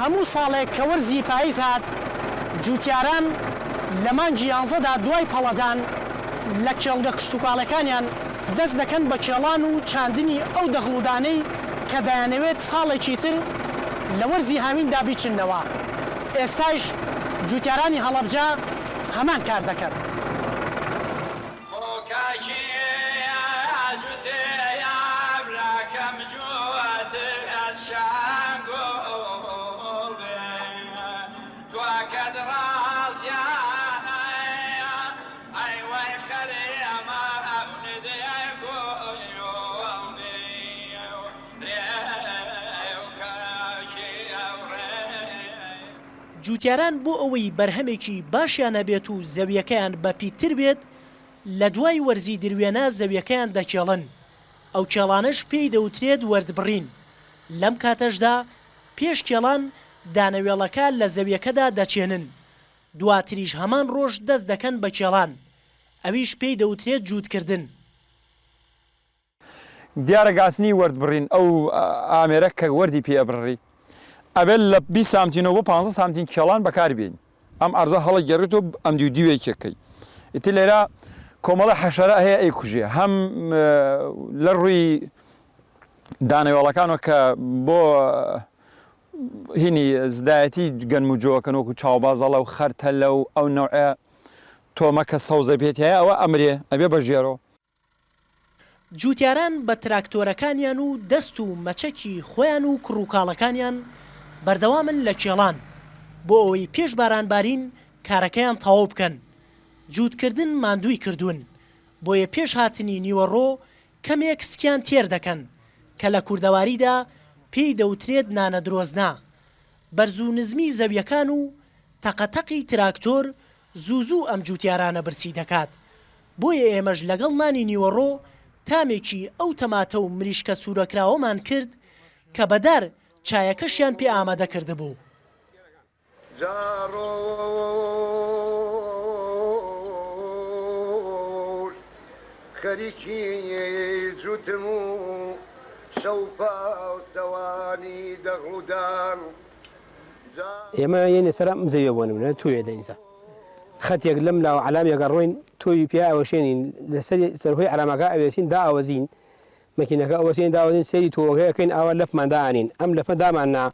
هەموو ساڵێک کە وەرزی پاییز هات جوتیاران لە مانگی 11دا دوای پەڵەدان لە کێڵگە کشتتوکاڵەکانیان دەست دەکەن بە کێڵان و چاندنی ئەو دەغڵودانەی کە دەیانەوێت ساڵێکی تر لە وەرزی هاویندا بیچنەوە. ئێستاش جوتیارانی هەڵەبجە هەمان کار دەکەن. جوتیاران بۆ ئەوەی بەرهەمێکی باشیان هەبێت و زەویەکەیان بەپیتر بێت لە دوای وەرزی دروێنە زەویەکەیان دەکێڵن. ئەو کێڵانش پێی دەوترێت وەردبڕین. لەم کاتەشدا پێش کێڵان دانەوێڵەکە لە زەویەکەدا دەچێنن. دواتریش هەمان ڕۆژ دەست دەکەن بە کێڵان. ئەویش پێی دەوترێت جووتکردن. دیارە گاسنی وەردبڕین ئەو ئامێرە کە وەردی پێبڕی ئەبێت لە 20 سانتینەوە بۆ 15 سانتین کێڵان بەکاربێن. ئەم ئەرزە هەڵە گەڕێتەوە ئەم دیوێکەکەی. ئیتر لێرە کۆمەڵە حەشەرە هەیە ئەیکوژێ هەم لە ڕووی دانەوێڵەکانەوە کە بۆ هینی زدایەتی گەنم و جۆکەن وەکو چاوبازەڵە و خەرتەلە و ئەو نەوعە تۆمە کە سەوزە پێێت هەیە ئەوە ئەمرێ ئەبێ بەژێرەوە. جوتیاران بە تراکتۆرەکانیان و دەست و مەچەکی خۆیان و کوڕووکاڵەکانیان بەردەوامن لە کێڵان بۆ ئەوەی پێش بارانبارین کارەکەیان تەواو بکەن. جووتکردن ماندووی کردوون بۆیە پێش هاتنی نیوەڕۆ کەمێک سکیان تێر دەکەن کە لە کوردەواریدا پێی دەوترێت نانە درۆزنا. بەرز و نزمی زەویەکان و تەقەتەقی تراکتۆر زوو ئەم جوتیارانە برسی دەکات. بۆیە ئێمەش لەگەڵ نانی نیوەڕۆ تامێکی ئەو تەماتە و مریشکە سوورەکراوەمان کرد کە بەدار چایەکەشیان پێ ئامادە کرده بوو. خەریکی جوتم و شەوپا و سەوانی دەغڵودان ئێمە یەنێ سەرم زەویە بۆ نمونە توێ دەینسا خەتێک لەم لاو عەلامێکە ڕۆین تۆی پیا ئەوەشێنین لەسەر سەرهۆی عەلامەکە ئەوێسین دا ئەوەزین مەکینەکە ئەوەسین داوەزین سەیری تۆگەیەکەین ئاوا لەفمان داهانین ئەم لەفە داماننا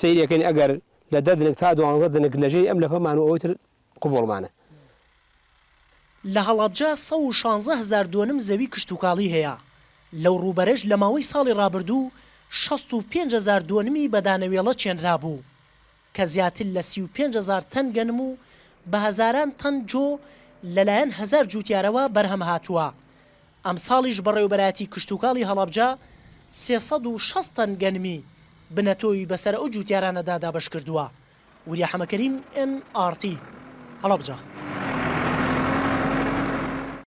سەیرەکەین ئەگەر لە 10 دنگ تا 12 دنگ لەژێی ئەم لەفەمان و ئەوتر قوبوڵمانە. لە هەڵەبجە 116,000 دۆنم زەوی کشتتوکاڵی هەیە. لەو ڕووبەرەش لە ماوەی ساڵی ڕابردوو 65,000 دۆنمی بەدانەوێڵە چێنرا بوو کە زیاتر لە 35,000 تەن گەنم و بە هەزاران تەن جۆ لەلایەن 1000 جوتیارەوە بەرهەم هاتووە. ئەم ساڵیش بەڕێوەبەرایەتی کشتتوکاڵی هەڵەبجە 360 تەن گەنمی بنەتۆی بەسەر ئەو جوتیارانەدا دابەش کردووە. وریە حەمەکەریم NRT هەڵەبجە.